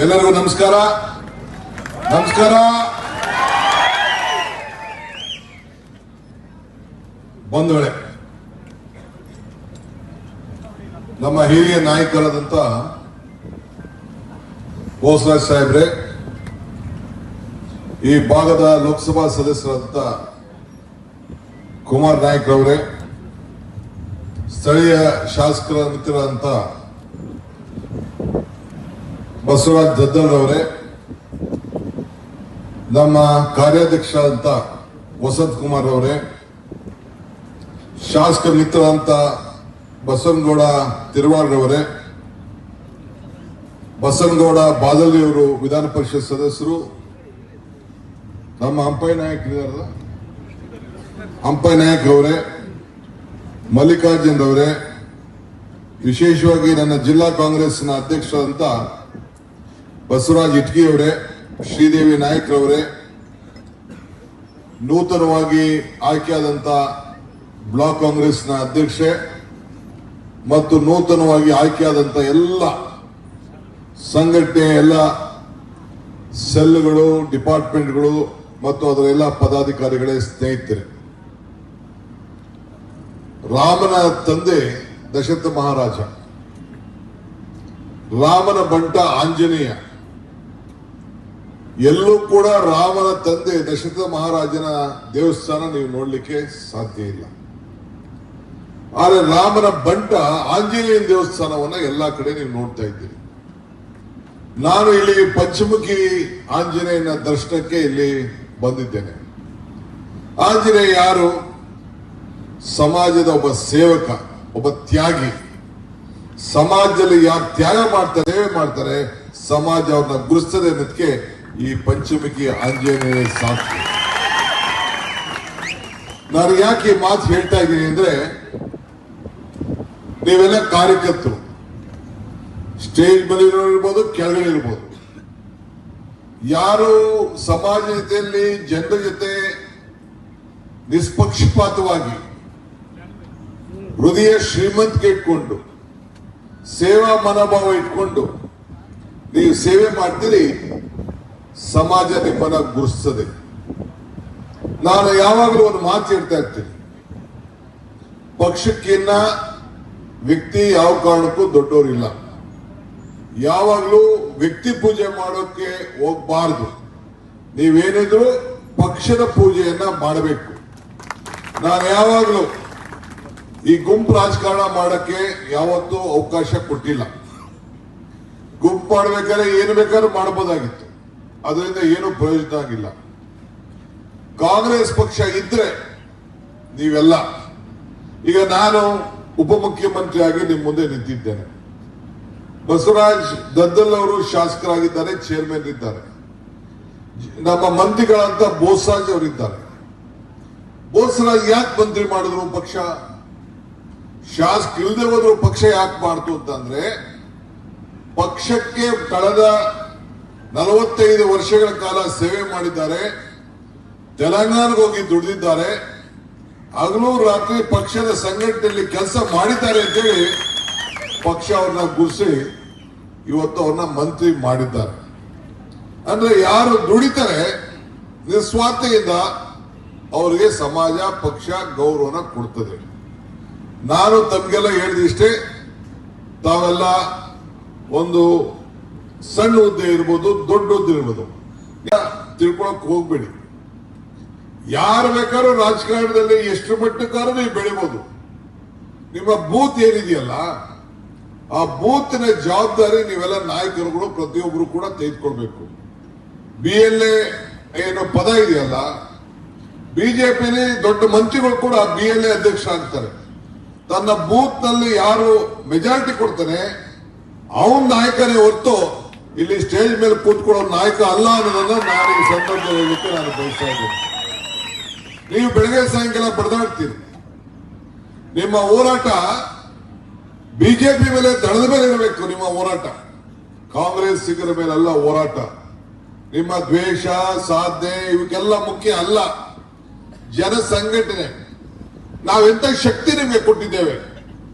ಎಲ್ಲರಿಗೂ ನಮಸ್ಕಾರ. ಬಂಧುಗಳೇ, ನಮ್ಮ ಹಿರಿಯ ನಾಯಕರಾದಂತ ಬೋಸರಾಜ್ ಸಾಹೇಬ್ರೆ, ಈ ಭಾಗದ ಲೋಕಸಭಾ ಸದಸ್ಯರಾದಂತ ಕುಮಾರ್ ನಾಯಕ್ ರವರೇ, ಸ್ಥಳೀಯ ಶಾಸಕರ ಮಿತ್ರರಾದಂತ ಬಸವರಾಜ್ ದದ್ದಲ್ ಅವರೇ, ನಮ್ಮ ಕಾರ್ಯಾಧ್ಯಕ್ಷರಾದಂತ ವಸಂತ್ ಕುಮಾರ್ ಅವರೇ, ಶಾಸಕ ಮಿತ್ರರಾದಂತ ಬಸವನಗೌಡ ತಿರುವಾಳ್ರವರೇ, ಬಸವನಗೌಡ ಬಾದಳ್ಳಿ ಅವರು ವಿಧಾನ ಪರಿಷತ್ ಸದಸ್ಯರು, ನಮ್ಮ ಅಂಪೈ ನಾಯಕ್ ಅವರೇ, ಮಲ್ಲಿಕಾರ್ಜುನ್ ಅವರೇ, ವಿಶೇಷವಾಗಿ ನನ್ನ ಜಿಲ್ಲಾ ಕಾಂಗ್ರೆಸ್ನ ಅಧ್ಯಕ್ಷರಾದಂತ ಬಸವರಾಜ್ ಇಟ್ಕಿ ಅವರೇ, ಶ್ರೀದೇವಿ ನಾಯಕರವರೇ, ನೂತನವಾಗಿ ಆಯ್ಕೆಯಾದಂತ ಬ್ಲಾಕ್ ಕಾಂಗ್ರೆಸ್ನ ಅಧ್ಯಕ್ಷೆ ಮತ್ತು ನೂತನವಾಗಿ ಆಯ್ಕೆಯಾದಂತ ಎಲ್ಲ ಸಂಘಟನೆ, ಎಲ್ಲ ಸೆಲ್ಗಳು, ಡಿಪಾರ್ಟ್ಮೆಂಟ್ಗಳು ಮತ್ತು ಅದರ ಎಲ್ಲ ಪದಾಧಿಕಾರಿಗಳೇ, ಸ್ನೇಹಿತರೆ, ರಾಮನ ತಂದೆ ದಶರಥ ಮಹಾರಾಜ, ರಾಮನ ಬಂಟ ಆಂಜನೇಯ, ಎಲ್ಲೂ ಕೂಡ ರಾಮನ ತಂದೆ ದಶರಥ ಮಹಾರಾಜನ ದೇವಸ್ಥಾನ ನೀವು ನೋಡ್ಲಿಕ್ಕೆ ಸಾಧ್ಯ ಇಲ್ಲ. ಆದರೆ ರಾಮನ ಬಂಟ ಆಂಜನೇಯನ ದೇವಸ್ಥಾನವನ್ನ ಎಲ್ಲಾ ಕಡೆ ನೀವು ನೋಡ್ತಾ ಇದ್ದೀರಿ. ನಾನು ಇಲ್ಲಿ ಪಂಚಮುಖಿ ಆಂಜನೇಯನ ದರ್ಶನಕ್ಕೆ ಇಲ್ಲಿ ಬಂದಿದ್ದೇನೆ. ಆಂಜನೇಯ ಯಾರು? ಸಮಾಜದ ಒಬ್ಬ ಸೇವಕ, ಒಬ್ಬ ತ್ಯಾಗಿ. ಸಮಾಜದಲ್ಲಿ ಯಾರು ತ್ಯಾಗ ಮಾಡ್ತಾರೆ, ಸೇವೆ ಮಾಡ್ತಾರೆ, ಸಮಾಜ ಅವ್ರನ್ನ ಗುರುಸ್ತದೆ ಅನ್ನೋದಕ್ಕೆ ಈ ಪಂಚಮುಖಿ ಆಂಜನೇಯ ಸಾಕ್ಷಿ. ನಾನು ಯಾಕೆ ಈ ಮಾತು ಹೇಳ್ತಾ ಇದ್ದೀನಿ ಅಂದ್ರೆ, ನೀವೆಲ್ಲ ಕಾರ್ಯಕರ್ತರು, ಸ್ಟೇಜ್ ಮೇಲೆ ಇರ್ಬೋದು, ಕೆಳಗಡೆ ಇರ್ಬೋದು, ಯಾರು ಸಮಾಜ ಜೊತೆಯಲ್ಲಿ ಜನರ ಜೊತೆ ನಿಷ್ಪಕ್ಷಪಾತವಾಗಿ ಹೃದಯ ಶ್ರೀಮಂತಿಕೆ ಇಟ್ಕೊಂಡು, ಸೇವಾ ಮನೋಭಾವ ಇಟ್ಕೊಂಡು ನೀವು ಸೇವೆ ಮಾಡ್ತೀರಿ, ಸಮಾಜ ನಿಮ್ಮನ್ನ ಗುರುಸ್ತದೆ. ನಾನು ಯಾವಾಗಲೂ ಒಂದು ಮಾತು ಹೇಳ್ತಾ ಇರ್ತೀನಿ, ಪಕ್ಷಕ್ಕಿನ್ನ ವ್ಯಕ್ತಿ ಯಾವ ಕಾರಣಕ್ಕೂ ದೊಡ್ಡವರಿಲ್ಲ. ಯಾವಾಗಲೂ ವ್ಯಕ್ತಿ ಪೂಜೆ ಮಾಡೋಕೆ ಹೋಗ್ಬಾರ್ದು. ನೀವೇನಿದ್ರು ಪಕ್ಷದ ಪೂಜೆಯನ್ನ ಮಾಡಬೇಕು. ನಾನು ಯಾವಾಗಲೂ ಈ ಗುಂಪು ರಾಜಕಾರಣ ಮಾಡಕ್ಕೆ ಯಾವತ್ತೂ ಅವಕಾಶ ಕೊಟ್ಟಿಲ್ಲ. ಗುಂಪು ಮಾಡ್ಬೇಕಾದ್ರೆ ಏನು ಬೇಕಾದ್ರೂ ಮಾಡಬಹುದಾಗಿತ್ತು, ಅದರಿಂದ ಏನು ಪ್ರಯೋಜನ ಆಗಿಲ್ಲ. ಕಾಂಗ್ರೆಸ್ ಪಕ್ಷ ಇದ್ರೆ ನೀವೆಲ್ಲ, ಈಗ ನಾನು ಉಪಮುಖ್ಯಮಂತ್ರಿಯಾಗಿ ನಿಮ್ಮ ಮುಂದೆ ನಿಂತಿದ್ದೇನೆ. ಬಸವರಾಜ್ ದದ್ದಲ್ ಅವರು ಶಾಸಕರಾಗಿದ್ದಾರೆ, ಚೇರ್ಮನ್ ಇದ್ದಾರೆ. ನಮ್ಮ ಮಂತ್ರಿಗಳಂತ ಬೋಸರಾಜ್ ಅವರಿದ್ದಾರೆ. ಬೋಸರಾಜ್ ಯಾಕೆ ಮಂತ್ರಿ ಮಾಡಿದ್ರು? ಪಕ್ಷ ಶಾಸಕ ಇಲ್ಲದೆ ಹೋದ್ರು ಪಕ್ಷ ಯಾಕೆ ಮಾಡ್ತು ಅಂತಂದ್ರೆ, ಪಕ್ಷಕ್ಕೆ ಕಳೆದ 45 ವರ್ಷಗಳ ಕಾಲ ಸೇವೆ ಮಾಡಿದ್ದಾರೆ, ತೆಲಂಗಾಣಕ್ಕೆ ಹೋಗಿ ದುಡಿದಿದ್ದಾರೆ, ಹಗಲು ರಾತ್ರಿ ಪಕ್ಷದ ಸಂಘಟನೆಯಲ್ಲಿ ಕೆಲಸ ಮಾಡಿದ್ದಾರೆ ಅಂತೇಳಿ ಪಕ್ಷ ಅವ್ರನ್ನ ಗುರುಸಿ ಇವತ್ತು ಅವ್ರನ್ನ ಮಂತ್ರಿ ಮಾಡಿದ್ದಾರೆ. ಅಂದ್ರೆ ಯಾರು ದುಡಿತಾರೆ ನಿಸ್ವಾರ್ಥೆಯಿಂದ ಅವರಿಗೆ ಸಮಾಜ, ಪಕ್ಷ ಗೌರವನ ಕೊಡ್ತದೆ. ನಾನು ತಮ್ಗೆಲ್ಲ ಹೇಳಿದಿಷ್ಟೇ, ತಾವೆಲ್ಲ ಒಂದು ಸಣ್ಣ ಹುದ್ದೆ ಇರ್ಬೋದು, ದೊಡ್ಡ ಹುದ್ದೆ ಇರ್ಬೋದು, ತಿಳ್ಕೊಳಕ್ ಹೋಗ್ಬೇಡಿ. ಯಾರು ಬೇಕಾದ್ರೂ ರಾಜಕಾರಣದಲ್ಲಿ ಎಷ್ಟು ಮಟ್ಟಕ್ಕಾದ್ರೂ ನೀವು ಬೆಳಿಬಹುದು. ನಿಮ್ಮ ಬೂತ್ ಏನಿದೆಯಲ್ಲ, ಆ ಬೂತ್ನ ಜವಾಬ್ದಾರಿ ನೀವೆಲ್ಲ ನಾಯಕರುಗಳು ಪ್ರತಿಯೊಬ್ಬರು ಕೂಡ ತೆಗೆದುಕೊಳ್ಬೇಕು. BLA ಏನೋ ಪದ ಇದೆಯಲ್ಲ, ಬಿಜೆಪಿಲಿ ದೊಡ್ಡ ಮಂತ್ರಿಗಳು ಕೂಡ BLA ಅಧ್ಯಕ್ಷ ಆಗ್ತಾರೆ. ತನ್ನ ಬೂತ್ ನಲ್ಲಿ ಯಾರು ಮೆಜಾರಿಟಿ ಕೊಡ್ತಾನೆ ಅವನ್ ನಾಯಕನೇ ಹೊರತು ಇಲ್ಲಿ ಸ್ಟೇಜ್ ಮೇಲೆ ಕೂತ್ಕೊಳ್ಳೋ ನಾಯಕ ಅಲ್ಲ ಅನ್ನೋದನ್ನ ನಾನು ಈ ಸಂದರ್ಭದಲ್ಲಿ ಹೇಳಲಿಕ್ಕೆ ನಾನು ಬಯಸ್ತಾ ಇದ್ದೇನೆ. ನೀವು ಬೆಳಗ್ಗೆ ಸಾಯಂಕಾಲ ಬಡದಾಡ್ತೀರಿ. ನಿಮ್ಮ ಹೋರಾಟ ಬಿಜೆಪಿ ಮೇಲೆ, ದಳದ ಮೇಲೆ ಇರಬೇಕು. ನಿಮ್ಮ ಹೋರಾಟ ಕಾಂಗ್ರೆಸ್ ಸಿಗರ ಮೇಲೆಲ್ಲ ಹೋರಾಟ. ನಿಮ್ಮ ದ್ವೇಷ, ಸಾಧನೆ ಇವಕ್ಕೆಲ್ಲ ಮುಖ್ಯ ಅಲ್ಲ. ಜನ ಸಂಘಟನೆ. ನಾವೆಂತ ಶಕ್ತಿ ನಿಮಗೆ ಕೊಟ್ಟಿದ್ದೇವೆ.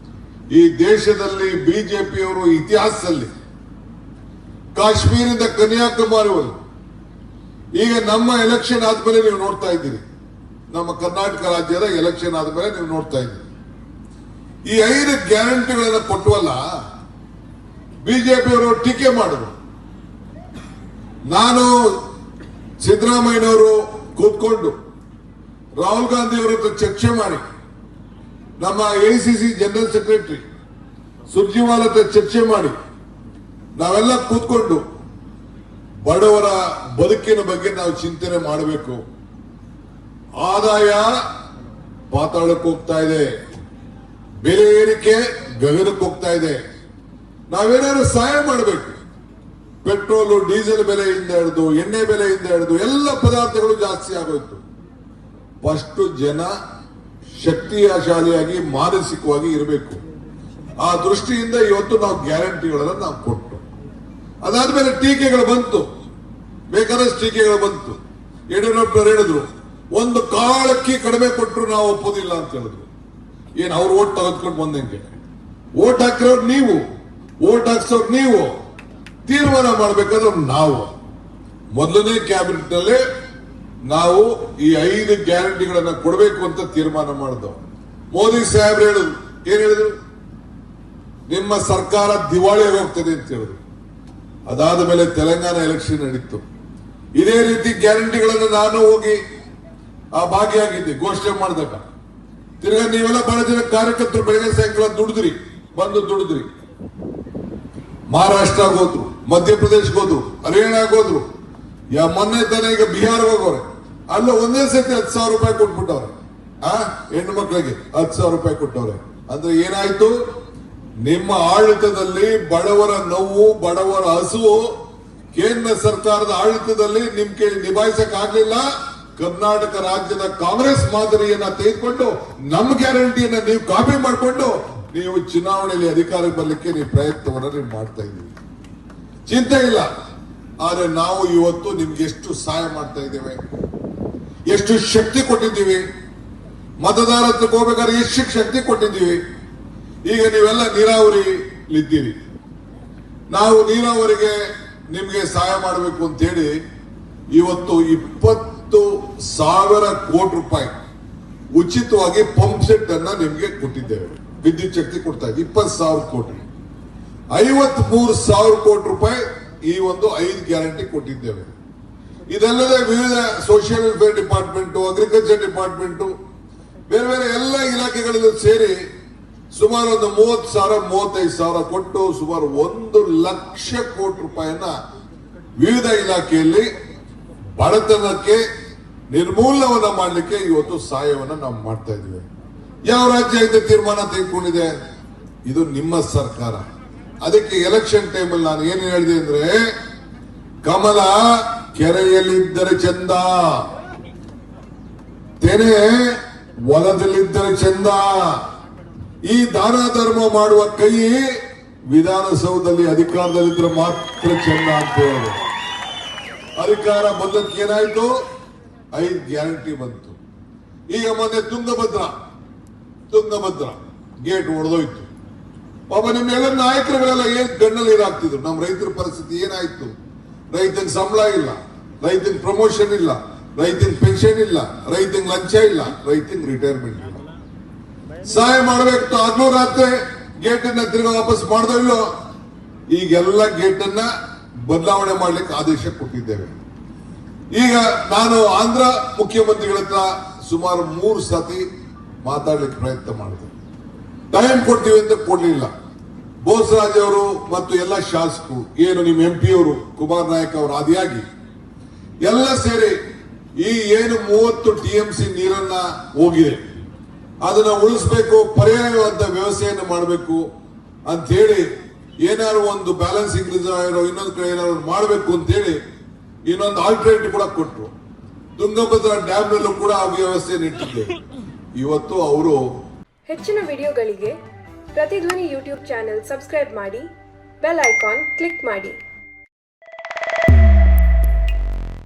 ಈ ದೇಶದಲ್ಲಿ ಬಿಜೆಪಿಯವರು ಇತಿಹಾಸದಲ್ಲಿ ಕಾಶ್ಮೀರಿಂದ ಕನ್ಯಾಕುಮಾರಿವರೆಗೂ. ಈಗ ನಮ್ಮ ಎಲೆಕ್ಷನ್ ಆದ್ಮೇಲೆ ನೀವು ನೋಡ್ತಾ ಇದ್ದೀರಿ, ನಮ್ಮ ಕರ್ನಾಟಕ ರಾಜ್ಯದ ಎಲೆಕ್ಷನ್ ಆದ್ಮೇಲೆ ನೀವು ನೋಡ್ತಾ ಇದ್ದೀರಿ, ಈ 5 ಗ್ಯಾರಂಟಿಗಳನ್ನು ಕೊಟ್ಟವಲ್ಲ, ಬಿಜೆಪಿಯವರು ಟೀಕೆ ಮಾಡಿದ್ರು. ನಾನು ಸಿದ್ದರಾಮಯ್ಯನವರು ಕೂತ್ಕೊಂಡು ರಾಹುಲ್ ಗಾಂಧಿ ಅವರ ಹತ್ರ ಚರ್ಚೆ ಮಾಡಿ, ನಮ್ಮ ಎಐಸಿಸಿ ಜನರಲ್ ಸೆಕ್ರೆಟರಿ ಸುರ್ಜಿವಾಲ್ ಹತ್ರ ಚರ್ಚೆ ಮಾಡಿ, ನಾವೆಲ್ಲ ಕೂತ್ಕೊಂಡು ಬಡವರ ಬದುಕಿನ ಬಗ್ಗೆ ನಾವು ಚಿಂತನೆ ಮಾಡಬೇಕು. ಆದಾಯ ಪಾತಾಳಕ್ಕೆ ಹೋಗ್ತಾ ಇದೆ, ಬೆಲೆ ಏರಿಕೆ ಗಗನಕ್ಕೆ ಹೋಗ್ತಾ ಇದೆ. ನಾವೇನಾದ್ರೂ ಸಹಾಯ ಮಾಡಬೇಕು. ಪೆಟ್ರೋಲು ಡೀಸೆಲ್ ಬೆಲೆಯಿಂದ ಹಿಡಿದು ಎಣ್ಣೆ ಬೆಲೆಯಿಂದ ಹಿಡಿದು ಎಲ್ಲ ಪದಾರ್ಥಗಳು ಜಾಸ್ತಿ ಆಗೋಯ್ತು. ಫಸ್ಟ್ ಜನ ಶಕ್ತಿಶಾಲಿಯಾಗಿ ಮಾನಸಿಕವಾಗಿ ಇರಬೇಕು. ಆ ದೃಷ್ಟಿಯಿಂದ ಇವತ್ತು ನಾವು ಗ್ಯಾರಂಟಿಗಳನ್ನು ನಾವು ಕೊಟ್ಟು, ಅದಾದ್ಮೇಲೆ ಟೀಕೆಗಳು ಬಂತು, ಬೇಕಾದಷ್ಟು ಟೀಕೆಗಳು ಬಂತು. ಯಡಿಯೂರಪ್ಪನವರು ಹೇಳಿದ್ರು, ಒಂದು ಕಾಳಕ್ಕಿ ಕಡಿಮೆ ಕೊಟ್ಟರು ನಾವು ಒಪ್ಪೋದಿಲ್ಲ ಅಂತ ಹೇಳಿದ್ರು. ಏನ್ ಅವ್ರು ಓಟ್ ತೆಗೆದುಕೊಂಡು ಬಂದಂಗೆ? ಓಟ್ ಹಾಕಿರೋರು ನೀವು, ಓಟ್ ಹಾಕ್ಸೋರು ನೀವು, ತೀರ್ಮಾನ ಮಾಡಬೇಕಾದ್ರೆ ನಾವು. ಮೊದಲನೇ ಕ್ಯಾಬಿನೆಟ್ ನಲ್ಲಿ ನಾವು ಈ 5 ಗ್ಯಾರಂಟಿಗಳನ್ನ ಕೊಡಬೇಕು ಅಂತ ತೀರ್ಮಾನ ಮಾಡಿದವು. ಮೋದಿ ಸಾಹೇಬ್ರು ಹೇಳಿದ್ರು, ಏನ್ ಹೇಳಿದ್ರು? ನಿಮ್ಮ ಸರ್ಕಾರ ದಿವಾಳಿ ಹೋಗ್ತದೆ ಅಂತ ಹೇಳಿದ್ರು. ಅದಾದ ಮೇಲೆ ತೆಲಂಗಾಣ ಎಲೆಕ್ಷನ್ ನಡೀತು. ಇದೇ ರೀತಿ ಗ್ಯಾರಂಟಿಗಳನ್ನು ನಾನು ಹೋಗಿ ಭಾಗಿಯಾಗಿದ್ದೆ ಘೋಷಣೆ ಮಾಡಿದಾಗ. ತಿರ್ಗಾ ನೀವೆಲ್ಲ ಬಹಳ ಜನ ಕಾರ್ಯಕರ್ತರು ಬೆಳಗ್ಗೆ ಸಾಯಂಕಾಲ ದುಡಿದ್ರಿ, ಬಂದು ದುಡಿದ್ರಿ. ಮಹಾರಾಷ್ಟ್ರಕ್ಕೆ ಹೋದ್ರು, ಮಧ್ಯಪ್ರದೇಶಕ್ಕೆ ಹೋದ್ರು, ಹರಿಯಾಣಕ್ಕೆ ಹೋದ್ರು, ಮೊನ್ನೆ ತಾನೇ ಈಗ ಬಿಹಾರ ಹೋಗೋರೆ. ಅಲ್ಲ ಒಂದೇ ಸತಿ 10,000 ರೂಪಾಯಿ ಕೊಟ್ಬಿಟ್ಟವ್ರೆ. ಹೆಣ್ಣು ಮಕ್ಕಳಿಗೆ 10,000 ರೂಪಾಯಿ ಕೊಟ್ಟವ್ರೆ. ಅಂದ್ರೆ ಏನಾಯ್ತು? ನಿಮ್ಮ ಆಡಳಿತದಲ್ಲಿ ಬಡವರ ನೋವು, ಬಡವರ ಹಸುವು ಕೇಂದ್ರ ಸರ್ಕಾರದ ಆಡಳಿತದಲ್ಲಿ ನಿಮ್ ಕೈಲಿ ನಿಭಾಯಿಸಕ್ ಆಗ್ಲಿಲ್ಲ. ಕರ್ನಾಟಕ ರಾಜ್ಯದ ಕಾಂಗ್ರೆಸ್ ಮಾದರಿಯನ್ನ ತೆಗೆದುಕೊಂಡು ನಮ್ಮ ಗ್ಯಾರಂಟಿಯನ್ನ ನೀವು ಕಾಪಿ ಮಾಡಿಕೊಂಡು ನೀವು ಚುನಾವಣೆಯಲ್ಲಿ ಅಧಿಕಾರಕ್ಕೆ ಬರಲಿಕ್ಕೆ ನೀವು ಪ್ರಯತ್ನವನ್ನ ನೀವು ಮಾಡ್ತಾ ಇದ್ದೀವಿ. ಚಿಂತೆ ಇಲ್ಲ. ಆದ್ರೆ ನಾವು ಇವತ್ತು ನಿಮ್ಗೆ ಎಷ್ಟು ಸಹಾಯ ಮಾಡ್ತಾ ಇದ್ದೇವೆ, ಎಷ್ಟು ಶಕ್ತಿ ಕೊಟ್ಟಿದ್ದೀವಿ, ಮತದಾರ ಹತ್ರಕ್ಕೆ ಹೋಗ್ಬೇಕಾದ್ರೆ ಎಷ್ಟು ಶಕ್ತಿ ಕೊಟ್ಟಿದ್ದೀವಿ. ಈಗ ನೀವೆಲ್ಲ ನೀರಾವರಿಲಿದ್ದೀರಿ, ನಾವು ನೀರಾವರಿಗೆ ನಿಮ್ಗೆ ಸಹಾಯ ಮಾಡಬೇಕು ಅಂತ ಹೇಳಿ ಇವತ್ತು 20,000 ಕೋಟಿ ರೂಪಾಯಿ ಉಚಿತವಾಗಿ ಪಂಪ್ ಸೆಟ್ ಅನ್ನ ನಿಮ್ಗೆ ಕೊಟ್ಟಿದ್ದೇವೆ. ವಿದ್ಯುತ್ ಶಕ್ತಿ ಕೊಡ್ತಾ ಇದ್ದೀವಿ 20,000 ಕೋಟಿ. 53,000 ಕೋಟಿ ರೂಪಾಯಿ ಈ ಒಂದು 5 ಗ್ಯಾರಂಟಿ ಕೊಟ್ಟಿದ್ದೇವೆ. ಇದಲ್ಲದೆ ವಿವಿಧ social welfare department, agriculture department, ಬೇರೆ ಬೇರೆ ಎಲ್ಲ ಇಲಾಖೆಗಳಲ್ಲಿ ಸೇರಿ ಸುಮಾರು ಒಂದು 30,000-35,000 ಕೊಟ್ಟು ಸುಮಾರು 1 ಲಕ್ಷ ಕೋಟಿ ರೂಪಾಯಿಯನ್ನ ವಿವಿಧ ಇಲಾಖೆಯಲ್ಲಿ ಬಡತನಕ್ಕೆ ನಿರ್ಮೂಲನವನ್ನ ಮಾಡಲಿಕ್ಕೆ ಇವತ್ತು ಸಹಾಯವನ್ನ ನಾವು ಮಾಡ್ತಾ ಇದ್ದೀವಿ. ಯಾವ ರಾಜ್ಯ ಇಂದ ತೀರ್ಮಾನ ತೆಗೆದುಕೊಂಡಿದೆ? ಇದು ನಿಮ್ಮ ಸರ್ಕಾರ. ಅದಕ್ಕೆ ಎಲೆಕ್ಷನ್ ಟೈಮಲ್ಲಿ ನಾನು ಏನು ಹೇಳಿದೆ ಅಂದ್ರೆ, ಕಮಲ ಕೆರೆಯಲ್ಲಿದ್ದರೆ ಚಂದ, ತೆನೆ ಹೊಲದಲ್ಲಿದ್ದರೆ ಚಂದ, ಈ ದಾನ ಧರ್ಮ ಮಾಡುವ ಕೈ ವಿಧಾನಸೌಧದಲ್ಲಿ ಅಧಿಕಾರದಲ್ಲಿದ್ರೆ ಮಾತ್ರ ಚಂದ ಅಂತ ಹೇಳಿ ಅಧಿಕಾರ ಬಂದಕ್ಕೆ ಏನಾಯ್ತು? 5 ಗ್ಯಾರಂಟಿ ಬಂತು. ಈಗ ಮೊನ್ನೆ ತುಂಗಭದ್ರಾ ಗೇಟ್ ಹೊಡೆದೋಯ್ತು. ಪಾಪ ನಿಮ್ಮೆಲ್ಲ ನಾಯಕರುಗಳೆಲ್ಲ ಏನ್ ಗಣ್ಣಲ್ಲಿ ಇರಾಗ್ತಿದ್ರು. ನಮ್ಮ ರೈತರ ಪರಿಸ್ಥಿತಿ ಏನಾಯ್ತು? ರೈತನ ಸಂಬಳ ಇಲ್ಲ, ರೈತನ ಪ್ರಮೋಷನ್ ಇಲ್ಲ, ರೈತನ ಪೆನ್ಷನ್ ಇಲ್ಲ, ರೈತನ ಲಂಚ ಇಲ್ಲ, ರೈತನ ರಿಟೈರ್ಮೆಂಟ್ ಇಲ್ಲ. ಸಹಾಯ ಮಾಡಬೇಕು. ಆಗ್ಲೂ ರಾತ್ರಿ ಗೇಟ್ ಅನ್ನ ತಿರುಗಿ ವಾಪಸ್ ಮಾಡ್ದೋ ಇಲ್ಲೋ? ಈಗೆಲ್ಲ ಗೇಟ್ ಅನ್ನ ಬದಲಾವಣೆ ಮಾಡ್ಲಿಕ್ಕೆ ಆದೇಶ ಕೊಟ್ಟಿದ್ದೇವೆ. ಈಗ ನಾನು ಆಂಧ್ರ ಮುಖ್ಯಮಂತ್ರಿಗಳ ಹತ್ರ ಸುಮಾರು 3 ಸತಿ ಮಾತಾಡ್ಲಿಕ್ಕೆ ಪ್ರಯತ್ನ ಮಾಡಿದೆ. ಟೈಮ್ ಕೊಡ್ತೀವಿ ಅಂತ ಕೊಡ್ಲಿಲ್ಲ. ಬೋಸರಾಜ್ ಅವರು ಮತ್ತು ಎಲ್ಲ ಶಾಸಕರು, ಏನು ನಿಮ್ಮ MP ಅವರು ಕುಮಾರ್ ನಾಯಕ್ ಅವರು ಆದಿಯಾಗಿ ಎಲ್ಲ ಸೇರಿ ಈ ಏನು 30 TMC ನೀರನ್ನ ಹೋಗಿದೆ ಅದನ್ನ ಉಳಿಸಬೇಕು, ಪರ್ಯಾಯವಾದ ವ್ಯವಸ್ಥೆಯನ್ನು ಮಾಡಬೇಕು ಅಂತ ಹೇಳಿ ಏನಾದ್ರು ಒಂದು ಬ್ಯಾಲೆನ್ಸಿಂಗ್ ರಿಸರ್ವ್ ಇನ್ನೊಂದು ಕಡೆ ಏನಾದ್ರು ಮಾಡಬೇಕು ಅಂತ ಹೇಳಿ ಇನ್ನೊಂದು ಆಲ್ಟರ್ನೇಟಿವ್ ಕೂಡ ಕೊಟ್ಟರು. ತುಂಗಭದ್ರಾ ಡ್ಯಾಮ್ ನಲ್ಲೂ ಕೂಡ ಆ ವ್ಯವಸ್ಥೆಯನ್ನು ಇಟ್ಟಿದ್ದೇವೆ. ಇವತ್ತು ಅವರು ಹೆಚ್ಚಿನ ವಿಡಿಯೋಗಳಿಗೆ ಪ್ರತಿಧ್ವನಿ ಯೂಟ್ಯೂಬ್ ಚಾನೆಲ್ ಸಬ್ಸ್ಕ್ರೈಬ್ ಮಾಡಿ, ಬೆಲ್ ಐಕಾನ್ ಕ್ಲಿಕ್ ಮಾಡಿ.